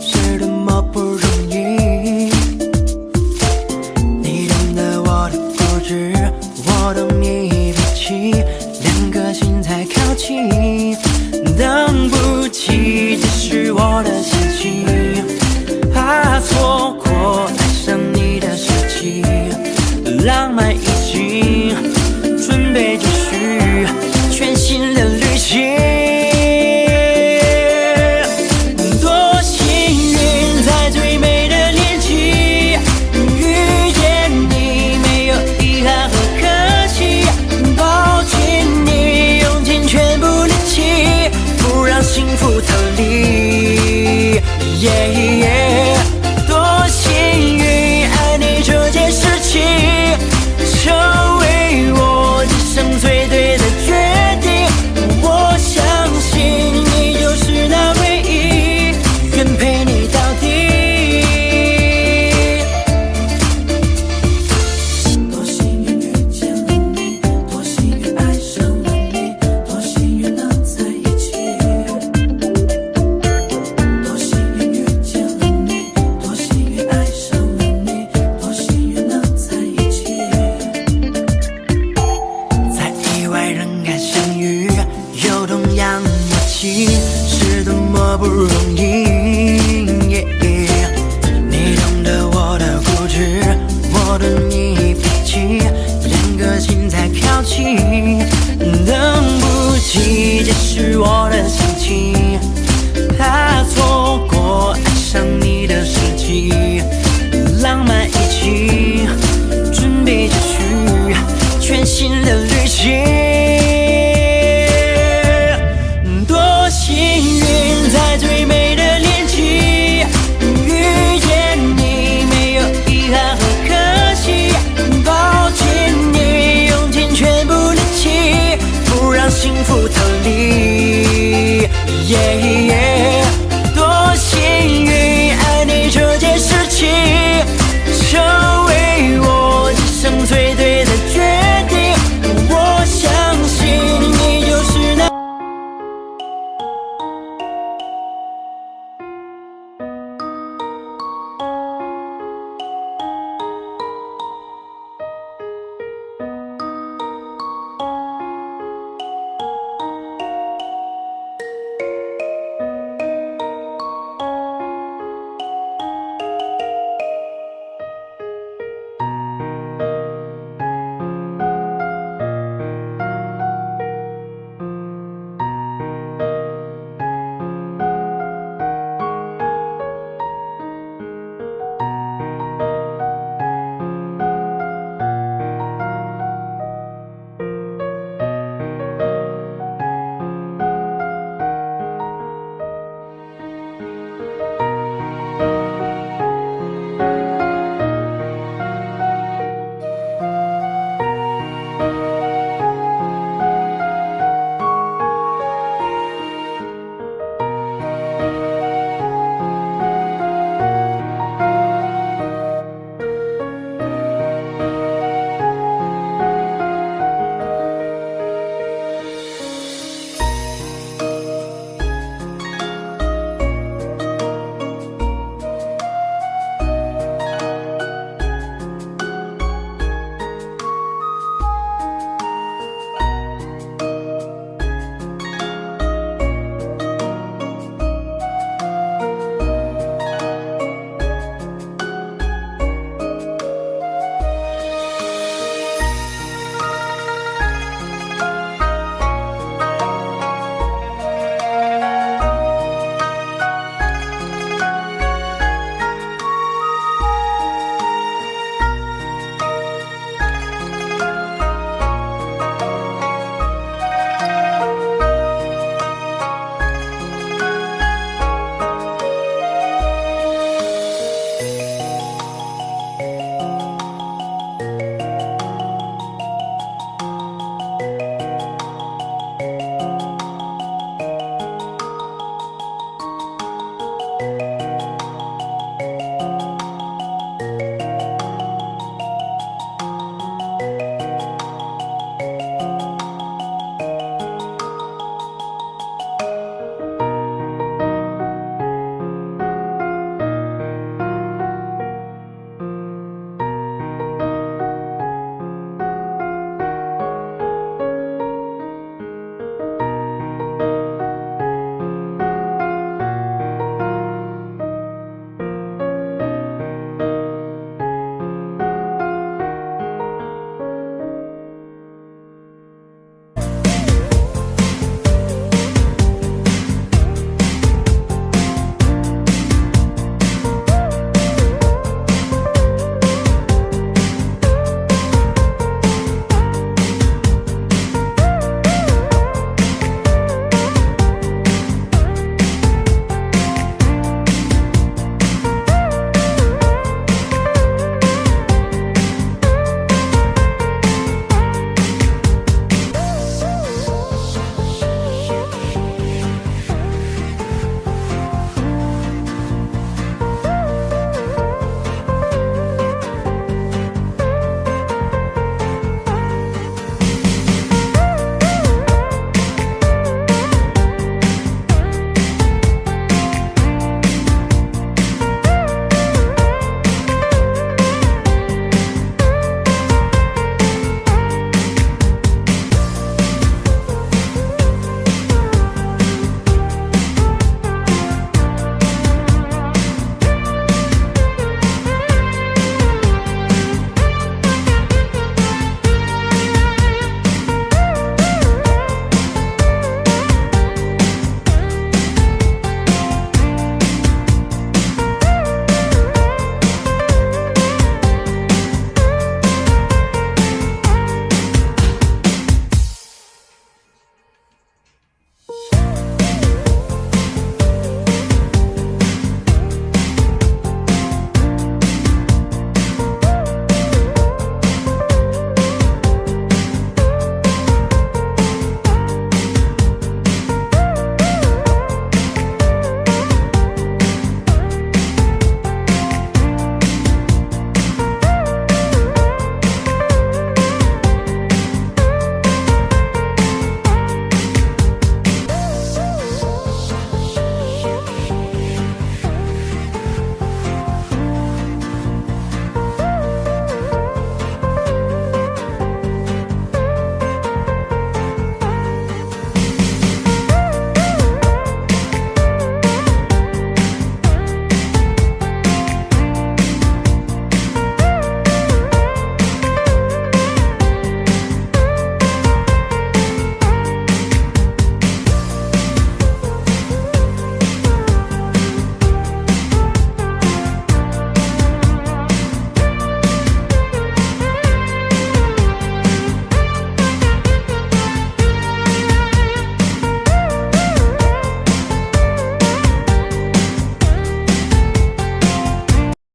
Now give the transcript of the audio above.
是多么不容易，你懂得我的固执，我懂你脾气，两颗心才靠近，等不及，这是我的心情，怕错过爱上你的时机，浪漫已经准备继续全新的旅行。幸福逃离，多幸运，爱你这件事情，成为我这生最对的决定。我相信你就是那唯一，愿陪你到底。多幸运遇见了你，多幸运爱上了你，多幸运能在一起。是多么不容易，你懂得我的固执，我懂你脾气，两颗心才靠近，等不及，这是我的心情，怕错过爱上你的时机，浪漫已经准备继续全新的旅行。幸运在最美的年纪遇见你，没有遗憾和可惜，抱紧你，用尽全部力气，不让幸福逃离。